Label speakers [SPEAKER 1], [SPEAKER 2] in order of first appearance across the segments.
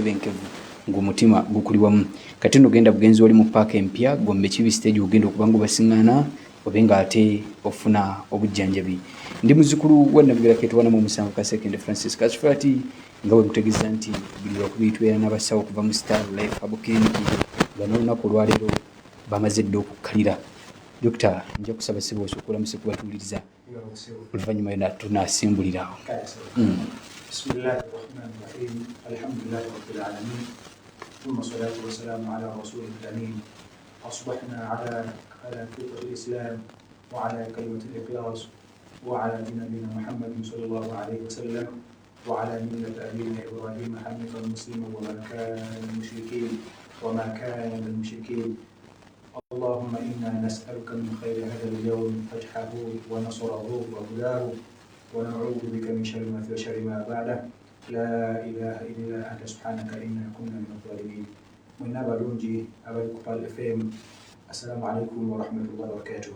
[SPEAKER 1] benkevu ng'omutima gukuliwamu kati nno genda bugenzi oli mu paaka empya Gombe Kibi stage ogenda okuba nga obasiŋŋaana obe nga ate ofuna obujjanjabi. Ndi muzzukulu wa Nnabugerako etwana mu musanvu Kasekende Francis Kasfati nga bwe mutegeeza nti buli lwakubiri tubeera n'abasawo okuva mu Star Life Herbal Clinic nga n'olunaku olwaleero bamaze dda okukkalira. Dokita, nja kusaba Siboosi okulamuse kubatuuliriza oluvannyuma yonna tunaasimbulira awo.
[SPEAKER 2] Bismillahi rahmani rahim. Alhamdulillahi rabbil alamin. Thumma salatu wa salamu ala rasulil amin. Asbahna ala fitrati islam wa ala kalimati al-ikhlas wa ala dini nabiyina Muhammadin sallallahu alayhi wa sallam wa ala millati abina Ibrahim hanifan musliman wa ma kana min al-mushrikin. اللهم إنا نسألك من خير هذا اليوم فتحه ونصره وهداه ونعوذ بك من شر ما في وشر ما بعده لا إله إلا أنت سبحانك إنا كنا من الظالمين. من أبلونجي أبلك قال FM. السلام عليكم ورحمة الله وبركاته.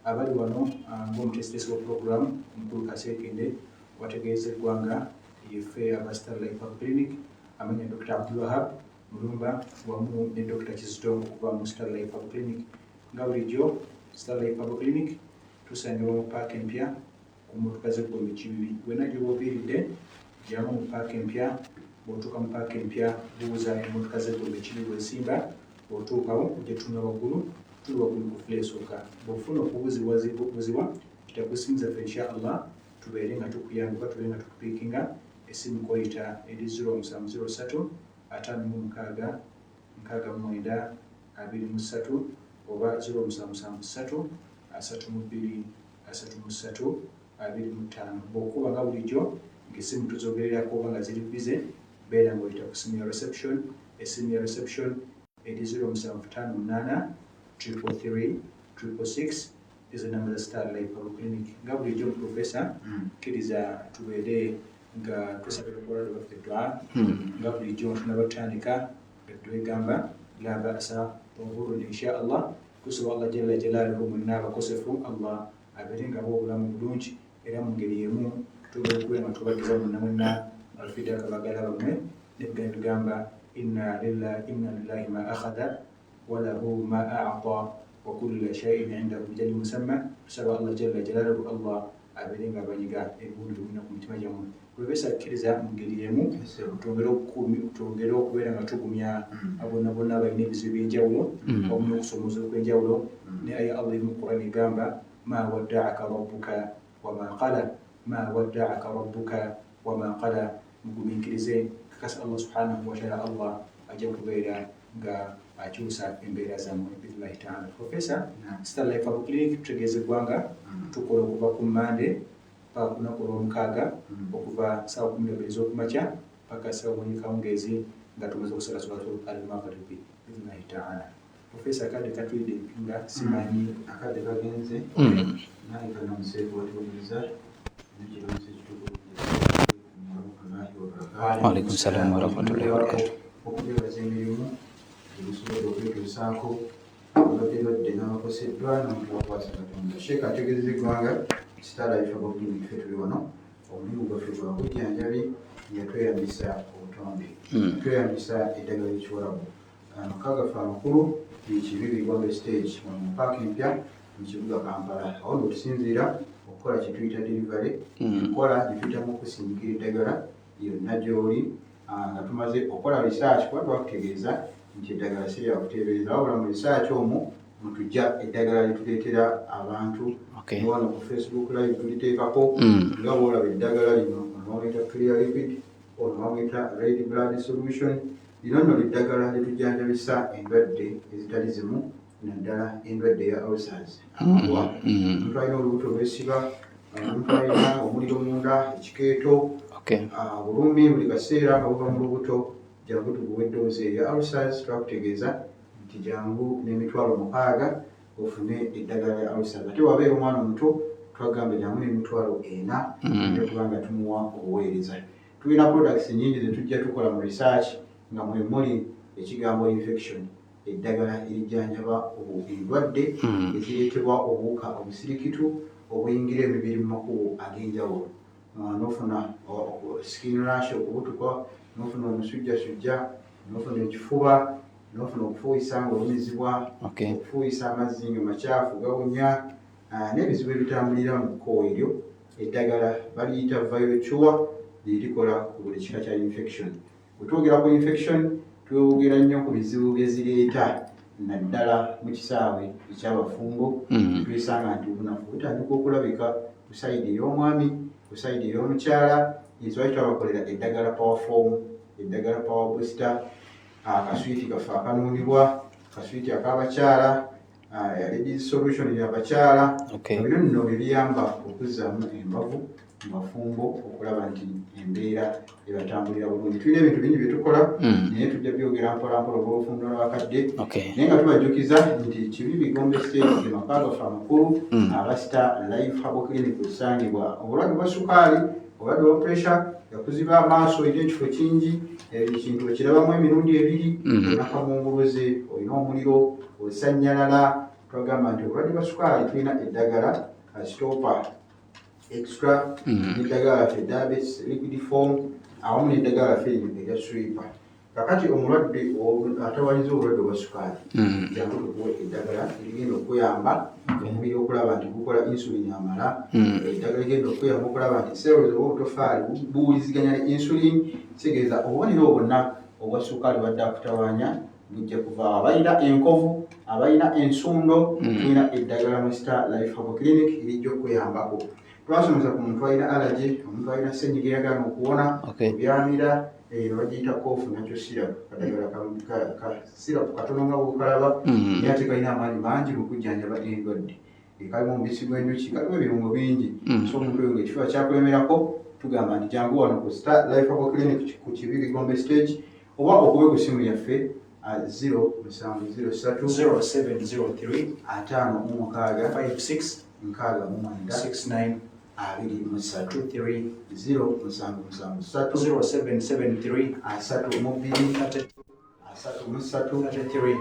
[SPEAKER 2] أبل ونو بوم تستيس program مقول Kasekende wategeze gwanga yefe abastar Life Herbal Clinic amenya Dr. Abdul Wahab Mulumba wamu ne Dr. Kizito okuva mu Star Life Herbal Clinic. Nga bulijjo Star Life Herbal Clinic tusangibwa mu paaka empya ku mmotoka z'Egombe Kibibi. Wena gy'obuviiridde gyamu mu paaka empya, bw'otuuka mu paaka empya buuza emmotoka z'Egombe Kibibi bw'esimba, bw'otuukawo ojja tunula waggulu, tuli waggulu ku floor esooka. Bw'ofuna okubuzibwa kitakusinza ffe inshallah tubeere nga tukuyamba tubeere nga tukupiikinga. Essimu koyita eri 0703 56 69 23 oba 0773 32 33 25. Bw'okuba nga bulijjo ng'essimu tuzogererako oba nga ziri bize beera ng'oyita ku ssimu ya reception. Essimu ya reception eri 0758 333 666 izo namba za Star Life Herbal Clinic. Nga bulijjo Professor kkiriza tubeere nga tusabira okulwala baffe dua nga bulijjo tunabatandika nga twegamba la ba'sa tahurun insha Allah. Tusaba Allah jalla jalaaluhu mwenna abakosefu Allah abeere nga b'obulamu bulungi era mu ngeri y'emu tubeekuwe nga tubagiza mwenna alfida kabagala bamwe ne tugamba inna lillahi ma akhadha wa lahu ma a'ta wa kullu shay'in 'indahu ajalun musamma. Tusaba Allah jalla jalaaluhu Allah abeere nga banyiga ebintu bino ku mitima gyammwe. Professor akkiriza mu ngeri y'emu twongere okubeera nga tugumya abo bonna abalina ebizibu by'enjawulo wamu n'okusomooza okw'enjawulo. Ne aya Allah emu Qur'an egamba ma wadda'aka rabbuka wa ma qala, ma wadda'aka rabbuka wa ma qala. Mugumiikirize kakasa Allah subhanahu wa ta'ala Allah ajja kubeera nga akyusa embeera zammwe billahi ta'ala. Professor, Star Life Herbal Clinic tutegeezebwa nga tukola okuva ku Monday paka ku lunaku olw'omukaaga okuva ssaawa 12 ez'okumakya paka ssaawa 1 kawungeezi nga tumaze okusala salatu al-maghribi billahi ta'ala. Professor, akadde katwidde nga simanyi akadde kagenze naye kana museefu watuwuliriza n'ekiromesa ekitukuvu
[SPEAKER 1] Waalaikum salaam wa rahmatullahi wa barakatuh.
[SPEAKER 2] Okubeebaza emirimu gyemusobodde okwetuusaako abadde n'abakoseddwa n'omutubakwasa Katonda. Sheikh ategeezezza eggwanga Star Life Herbal Clinic ffe tuli wano omulimu gwaffe gwa bujjanjabi nga tweyambisa obutonde, tweyambisa eddagala ly'ekiwalabu. Amaka gaffe amakulu Kibibi Gombe stage mu paaka empya mu kibuga Kampala. Awo nno tusinziira okukola kye tuyita delivery, enkola gye tuyitamu okusindiikira eddagala yonna gy'oli nga tumaze okukola research kuba twakutegeeza nti eddagala si lya kuteebereza wabula mu research omwo mutujja eddagala lituleetera abantu wano ku Facebook live tuliteekako nga bw'olaba eddagala lino onowamuyita clear liquid onowamuyita red blood solution. Lino nno ly'eddagala litujjanjabisa endwadde ezitali zimu naddala endwadde ya ulcers. Omuntu alina olubuto olwesiba, omuntu alina omuliro munda, ekikeeto, bulumi buli kaseera nga buva mu lubuto, jangu tuguwe eddoozi eya ulcers. Twakutegeeza nti jangu n'emitwalo 6 ofune eddagala ya ulcers. Ate wabeera omwana omuto twagamba jangu n'emitwalo 4 okuba nga tumuwa obuweereza. Tulina products nnyingi ze tujja tukola mu research nga mwe muli ekigambo infection, eddagala erijjanjaba endwadde ezireetebwa obuwuka obusirikitu obuyingira emibiri mu makubo ag'enjawulo. N'ofuna skin rash okubutuka n'ofuna omusujjasujja, n'ofuna ekifuba, n'ofuna okufuuyisa ng'olumizibwa, okufuuyisa amazzi nga makyafu gawunya, n'ebizibu ebitambulira mu kkowe eryo. Eddagala baliyita Virochua lirikola ku buli kika kya infection. Bwe twogera ku infection twogera nnyo ku bizibu bye zireeta naddala mu kisaawe eky'abafumbo. Twesanga nti obunafu butandika okulabika ku sayidi ey'omwami, ku sayidi ey'omukyala. Enzwaki twabakolera eddagala Powerform, eddagala Power Booster, akaswiti kaffe akanuunibwa, akaswiti ak'abakyala, Ladies Solution y'abakyala. Bino nno bye biyamba okuzzaamu embavu mu bafumbo okulaba nti embeera ebatambulira bulungi. Tulina ebintu bingi bye tukola naye tujja byogera mpola mpola olw'obufumbo n'abakadde. Naye nga tubajjukiza nti Kibibi Gombe State ge maka gaffe amakulu aba Star Life Herbal Clinic osangibwa obulwadde bwa sukaali, obulwadde bwa pressure, yakuziba amaaso olina ekifo kingi, ekintu okirabamu emirundi ebiri, olina kamunguluze, olina omuliro, osanyalala. Twagamba nti obulwadde bwa sukaali tulina eddagala Stopa Extra, n'eddagala ffe Diabetes Liquid Form, awamu n'eddagala ffe erya Sweeper. Kakati omulwadde atawaliza obulwadde bwa sukaali, jangu tukuwe eddagala erigenda okuyamba omubiri okulaba nti gukola insulin amala, eddagala ligenda okuyamba okulaba nti cells obutoffaali buwuliziganya ne insulin. Kitegeeza obubonero bwonna obwa sukaali badde akutawaanya bujja kuva abalina enkovu, abalina ensundo, tulina eddagala mu Star Life Herbal Clinic erijja okuyambako. Twasomesa ku muntu alina allergy, omuntu alina ssenyiga eyagaana okuwona, obyamira, bagiyita koofu nakyo sirapu, kadagala ka sirapu katono nga bw'okalaba, naye ate kalina amaanyi mangi mu kujjanjaba endwadde. Kalimu omubisi gw'enjuki, kalimu ebirungo bingi. So omuntu oyo ng'ekifuba kyakulemerako, tugamba nti jangu wano ku Star Life Herbal Clinic ku Kibibi Gombe Stage, oba okube ku ssimu yaffe 0703 0703 56 69 23 0773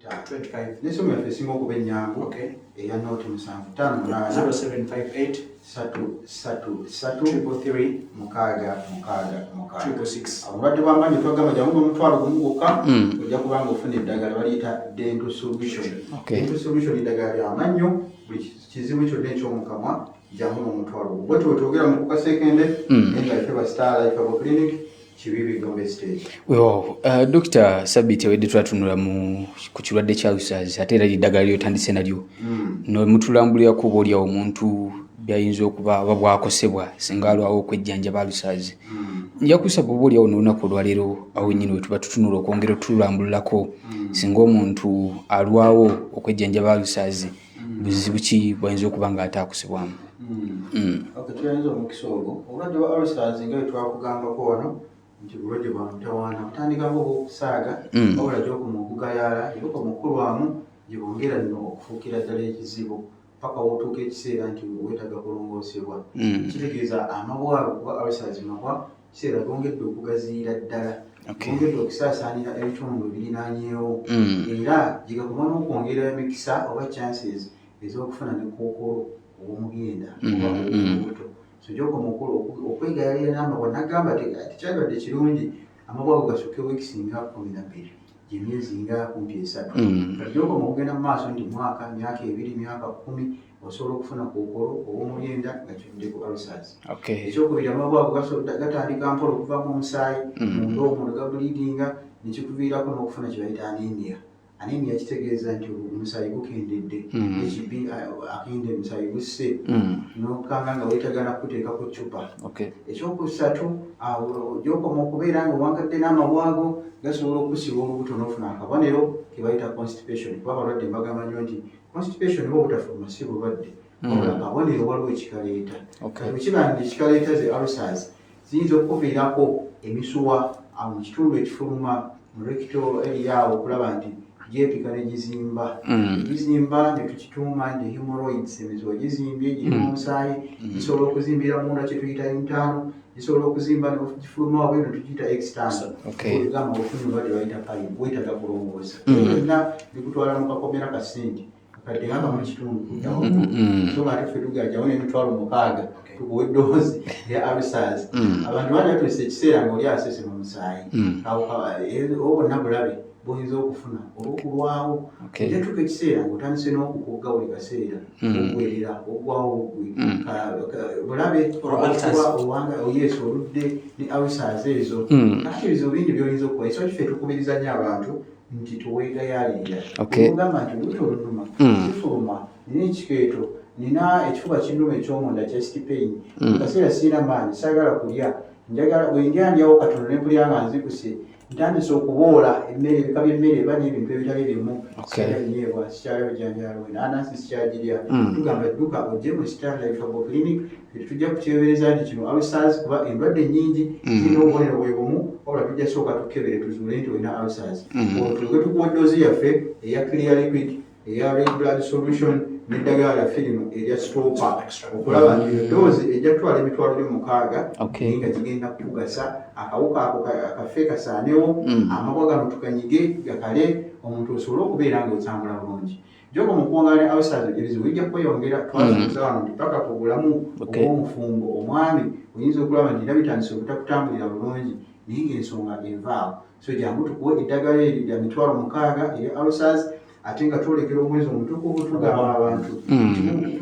[SPEAKER 2] 33 n'essimu yaffe esinga okuba ennyangu eya nooti 758 obulwadde bw'amaanyi twagamba jangu n'omutwalo gumu gwokka ojja kuba ng'ofuna eddagala baliyita Dental Solution. Dental Solution eddagala ly'amannyo, buli kizibu kyonna eky'omukamwa jangu n'omutwalo gwo. Bwe twogera mu kukaseekende naye nga ffe ba Star Life Herbal Clinic Kibibi Gombe Stage.
[SPEAKER 1] Dr. Sabit awedde twatunula ku kirwadde kya ulcers ate era eddagala lyotandise nalyo nomutulambulirako oba oliawo omuntu byayinza okuba bwakosebwa singa alwawo okwejjanjaba ulcers. Nja kusaba oba oliawo n'olunaku olwaleero awo nnyini we tuba tutunula okwongera otulambulirako singa omuntu alwawo okwejjanjaba ulcers buzibu ki bwayinza okuba nga ate akosebwamu.
[SPEAKER 2] Tuyinza omukisa ogwo obulwadde bwa ulcers nga bwe twakugambako wano nti bulwadde bwa mutawaana butandikako okusaaga wabula gy'okoma okugayaala gy'okoma omukulwamu gye bwongera nno okufuukira ddala ekizibu paka wootuuka ekiseera nti weetaaga kulongoosebwa. Kitegeeza amabwago kuba ulcers mabwa kiseera gongedde okugaziira ddala, gongedde okusaasaanira ebitundu birinaanyeewo, era gye gakoma n'okwongera emikisa oba chances ez'okufuna ne kookolo ow'omugenda oba ow'olubuto. So gy'okoma okwegayalira n'amabwa n'agamba tekyalwadde kirungi amabwago gasooke wiiki nga 12 gy'emyezi nga kumpi 3. Kati gy'okoma okugenda mu maaso nti mwaka, myaka 2, myaka 10 osobola okufuna kookolo ow'omugenda nga kivudde ku ulcers. Ekyokubiri amabwago gatandika mpola okuva mu musaayi munda omwo ne gabuliidinga ne kikuviirako n'okufuna kye bayita anemia. Anemia kitegeeza nti omusaayi gukendedde, HB akende omusaayi gusse n'okukanga nga weetagana kuteekako ccupa. Ekyokusatu gy'okoma okubeera nga owangadde n'amabwago gasobola okusiba olubuto n'ofuna akabonero ke bayita constipation. Kuba abalwadde mbagamba nnyo nti constipation oba obutafuluma si bulwadde, wabula akabonero waliwo ekikaleeta. Bwe kiba nti ekikaleeta ze ulcers ziyinza okukuviirako emisuwa mu kitundu ekifuluma mu rectal area awo okulaba nti gyepika ne gizimba. Gizimba ne tukituuma nti hemorrhoids, emiziwa gizimbye giri mu musaayi, gisobola okuzimbira munda kye tuyita intano, gisobola okuzimba ne gifuluma wabwe ne tukiyita external. Olugamba ofuna obulwadde bayita pain, weetaaga kulongoosa. Byonna bikutwala mu kakomera ka ssente kadde nga mu kitundu kuddawo. So nga ate ffe tugajjawo n'emitwalo 6
[SPEAKER 3] tukuwe doozi ya ulcers abantu bali batwise ekiseera ng'oli asese mu musaayi obonna bulabe buyinza okufuna olw'okulwawo ejatuuka ekiseera ng'otandise n'okukugga buli kaseera okwerera ogwawo bulabe yesu oludde ne ulcers ezo ate ebizibu bingi by'oyinza okuba ekyo kife tukubiriza nnyo abantu nti tuweegayaalirira okugamba nti olubuto olunuma kifuluma nina ekikeeto nina ekifuba kinnuma eky'omunda chest pain kaseera siina maanyi saagala kulya njagala bwe ndyawo katono ne mpulira nga nzikuse ntandise okuboola emmere ebika by'emmere eba n'ebintu ebitali bimu sikyalabinyeebwa sikyalabijjanjalo enanasi sikyagirya tugamba dduka ojje mu Star Life Herbal Clinic tujja kukyebereza nti kino ulcers kuba endwadde nnyingi zirina obubonero bwe bumu wabula tujja sooka tukebere tuzuule nti olina ulcers tulwe tukuwa ddoozi yaffe eya clear liquid eya red blood solution n'eddagala lyaffe lino erya stopa okulaba nti eddoozi ejja kutwala emitwalo gyo 6 nga kigenda kukugasa akawuka ako kaffe kasaanewo amabwa gano tukanyige gakale omuntu osobole okubeera ng'otambula bulungi joko mu kuwangana ulcers ebizibu bijja kweyongera twazuuza wano nti paka ku bulamu obw'omufumbo omwami oyinza okulaba nti era bitandise obutakutambulira bulungi naye ng'ensonga evaawo so jangu tukuwe eddagala eri lya mitwalo 6 erya ulcers ate nga twolekera omwezi omutukuvu tugamba abantu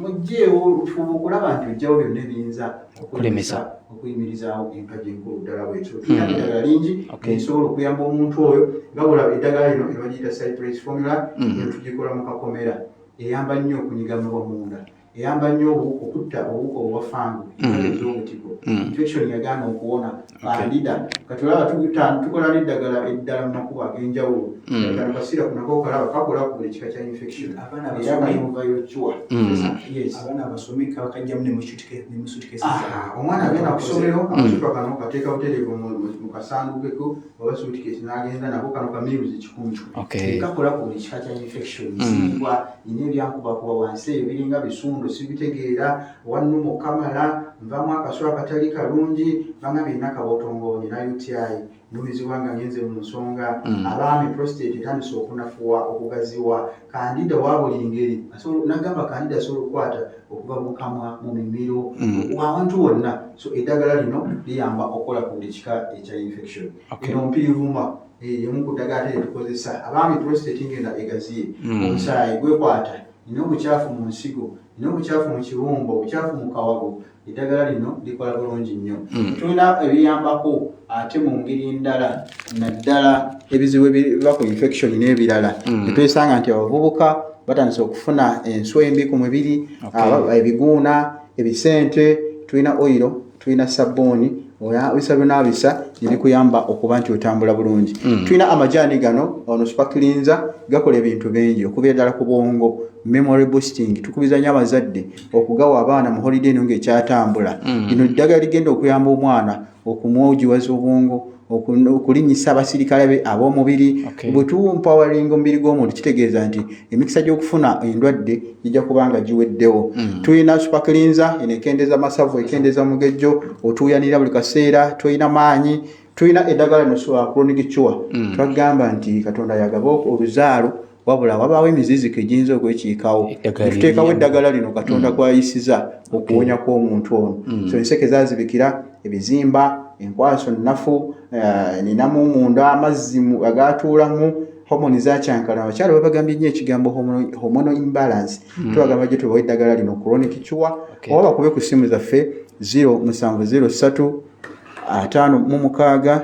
[SPEAKER 3] mujjeewo tufuba okulaba nti ojjawo byonna ebiyinza okulemesa okuyimirizaawo empagi enkulu ddala bwetyo tulina eddagala lingi esobola okuyamba omuntu oyo nga bulaba eddagala lino ebagiyita cypress formula tugikola mu kakomera eyamba nnyo okunyigamibwa munda eyamba nnyo okutta obuwuka obwafangu ez'obutiko infection yagaana okuwona bandida katulaba tukola n'eddagala eddala mu makubo ag'enjawulo kano kasiira kunako kalaba kakola ku buli kika kya infection era bayumvayo cuwa
[SPEAKER 2] abaana abasomeka bakajjamu ne musutikeesi
[SPEAKER 3] omwana agenda ku ssomero amasutwa kano kateeka butereevu mu kasandukeko oba suitcase n'agenda nako kano kamiruzi 10 kakola ku buli kika kya infection nsibwa ine ebyankubakuba wansi eyo biringa bisundu sibitegeera wannuma okamala nvamu akasula akatali kalungi banga birina kabotongo nina UTI numizibwa nga ngenze mu nsonga abaami prostate etandise okunafuwa okugaziwa kandida wa buli ngeri nagamba kandida asobola okukwata okuva mu kamwa mu mimiro awantu wonna so eddagala lino liyamba okukola ku buli kika ekya infection eno mpirivuma emu ku ddagala tukozesa abaami prostate ngenda egaziye omusaayi gwekwata nina obukyafu mu nsigo nina obukyafu mu kiwumba obukyafu mu kawago eddagala lino likola bulungi nnyo tulina ebiyambako ate mu ngeri endala naddala ebizibu ebiva ku infection n'ebirala netwesanga nti abavubuka batandise okufuna enswa embi ku mubiri ebiguuna ebisente tulina oiro tulina sabbuuni bisa byonabisa nebikuyamba okuba nti otambula bulungi tulina amajaani gano ono supercleanser gakola ebintu bingi okubeera ddala ku bwongo memory boosting tukubiza nnyo abazadde okugawa abaana mu holiday eno ng'ekyatambula lino ddagala ligenda okuyamba omwana okumwogiwaza obwongo okulinnyisa abasirikale be ab'omubiri bwe tumpawalinga omubiri gw'omuntu kitegeeza nti emikisa gy'okufuna endwadde gijja kubanga giweddewo tulina supercleanser eno ekendeeza masavu ekendeeza mugejjo otuuyanira buli kaseera tulina maanyi tulina eddagala lino chronic cure twagamba nti katonda yagaba oluzaalo wabula wabaawo emiziziko egiyinza okwekiikawo tuteekawo eddagala lino katonda gwayisiza okuwonya kw'omuntu ono so enseke zazibikira ebizimba enkwaso nnafu ninamu munda amazzi agatuulamu homoni zakyankala abakyala babagambye nnyo ekigambo hormonal imbalance tubagamba gye tubawa eddagala lino chronic cure oba bakube ku ssimu zaffe 0703 56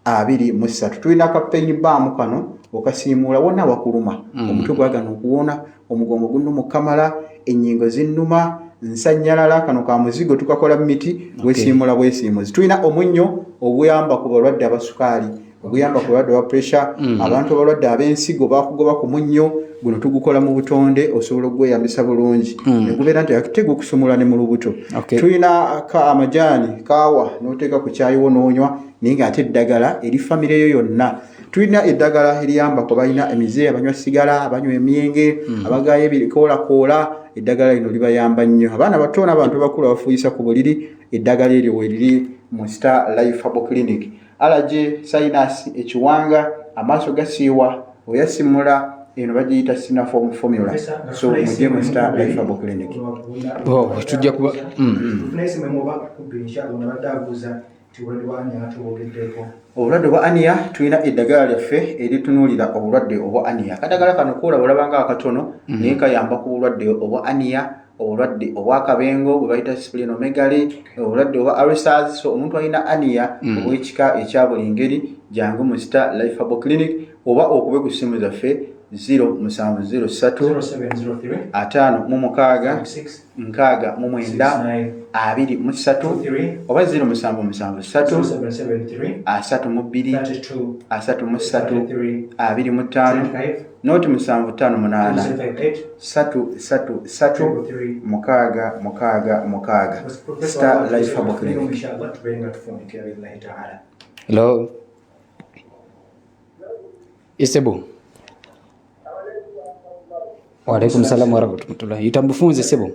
[SPEAKER 3] 693 tulina akapain balm kano okasiimuula wonna wakuluma omutwe gwagana okuwona omugongo gunnuma okamala ennyingo zinnuma nsanyalala kano ka muzigo tukakola miti bwesiimula bwesiimuzi tulina omunnyo obuyamba ku balwadde abasukaali obuyamba ku balwadde wa pressure abantu abalwadde ab'ensigo bakugoba ku munnyo guno tugukola mu butonde osobola okugweyambisa bulungi negubeera nti tegukusumula ne mu lubuto tulina amajaani kaawa n'oteeka ku kyayiwo n'onywa naye ng'ate eddagala eri famire yo yonna tulina eddagala eriyamba ku balina emize abanywa sigala abanywa emyenge abagaya ebikoolakoola eddagala lino libayamba nnyo abaana bato n'abantu bakulu abafuuyisa ku buliri eddagala eryo weriri mu Star Life Herbal Clinic allergy sinus ekiwanga amaaso gasiiwa oyasimula eno bagiyita Sinaform formula. So mujje mu Star Life Herbal Clinic.
[SPEAKER 1] Tujja kuba
[SPEAKER 3] obulwadde obwa aniya tulina eddagala lyaffe eritunuulira obulwadde obwa aniya. Akadagala kano koolaba olabanga akatono naye kayamba ku bulwadde obwa aniya, obulwadde obw'akabengo bwe bayita splenomegaly, obulwadde obwa ulcers. So omuntu alina aniya obw'ekika ekya buli ngeri jangu mu Star Life Herbal Clinic oba okube ku ssimu zaffe 0703 56 29 oba 0773 25 noti 758 Star Life Herbal Clinic.
[SPEAKER 1] Hello. Isebo. Wa alaikum salam wa rahmatullah. Itambufunze sebo.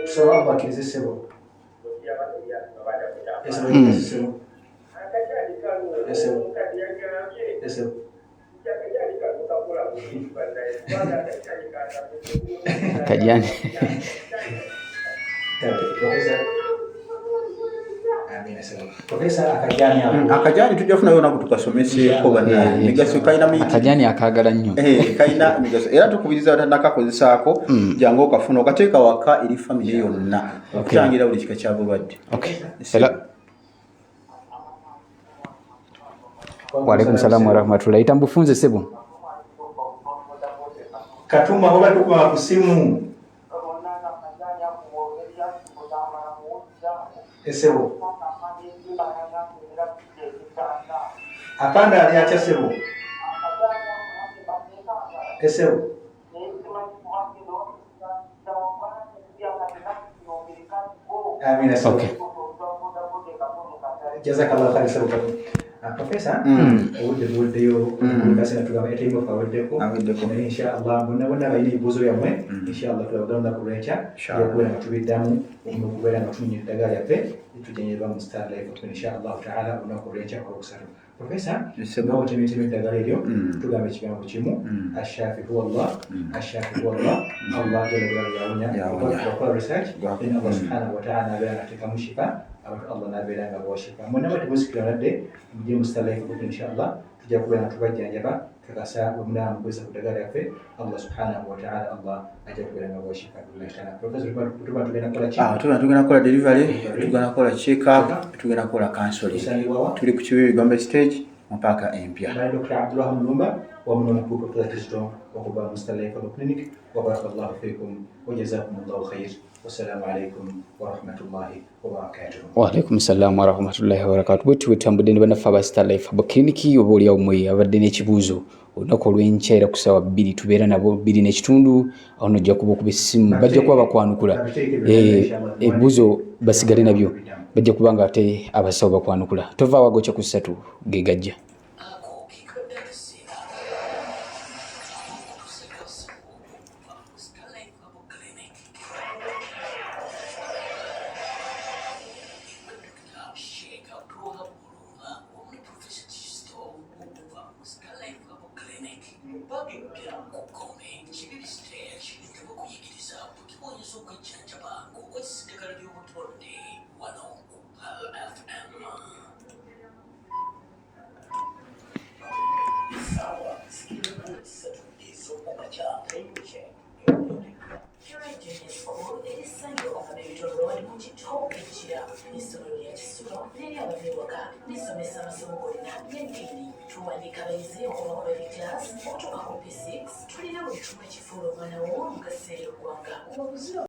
[SPEAKER 2] Sawa kizi sebo.
[SPEAKER 1] Kajani.
[SPEAKER 3] Akajani tujja kufuna yona kutukasomeseko bana migaso kaina miti
[SPEAKER 1] akajani akagala nnyo
[SPEAKER 3] kaina migaso era tukubiriza batandakakozesaako jangu okafuna okateeka waka eri family yonna okutangira buli kika kya bulwadde.
[SPEAKER 1] Wa alaikum salam wa rahmatullah. Itambufunze sebo.
[SPEAKER 2] Katuma oba tukuma ku simu. Esebo. Apanda ali acha sebo. Esebo. Amina sebo.
[SPEAKER 1] Okay.
[SPEAKER 2] Jazakallah khair sebo. Professor, would you kasi natugamba etimo faweddeko inshallah bonna bayina ebibuuzo byammwe inshallah tulagenda kuleeta okubeera nga tubiddamu okubeera nga tunywa eddagala lyaffe litujenyerwa mu Star Life inshallah taala olunaku olw'enkya olwokusatu. Professor, nga wotemeetema eddagala eryo tugamba ekigambo kimu ashafi huwa Allah, ashafi huwa Allah, Allah yawonya research then Allah subhanahu wa ta'ala abeera nga ateekamu shifa Allah nabeera nga bwashifa mwonna batemusikira ladde mujje mu Star Life inshallah tujja kubeera nga tubajjanjaba kakasa bwemunaba mukozesa ku ddagala lyaffe Allah subhanahu wa ta'ala Allah ajja kubeera nga bwashifa. Professor, tuba tugenda kukola ki?
[SPEAKER 3] Tugenda kukola delivery, tugenda kukola check up, tugenda kukola counseling. Tuli ku Kibibi Gombe stage mpaka empya.
[SPEAKER 2] Dr. Abdullah Mulumba ومن نقول بطلتجتم وقبا مستلعي كلينيك وبارك الله فيكم وجزاكم الله خير والسلام عليكم ورحمة الله وبركاته.
[SPEAKER 1] وعليكم السلام ورحمة الله وبركاته. Bwetu tambudde bana Faba Star Life Herbal Clinic oba oli awumwe abadde n'ekibuuzo olunaku olw'enkya era ku ssaawa 2 tubeera nabo 2 n'ekitundu awo nojja kuba okuba essimu bajja kuba bakwanukula ebibuuzo basigale nabyo bajja kuba nga ate abasawo bakwanukula tova wagocha ku 3 ge gajja.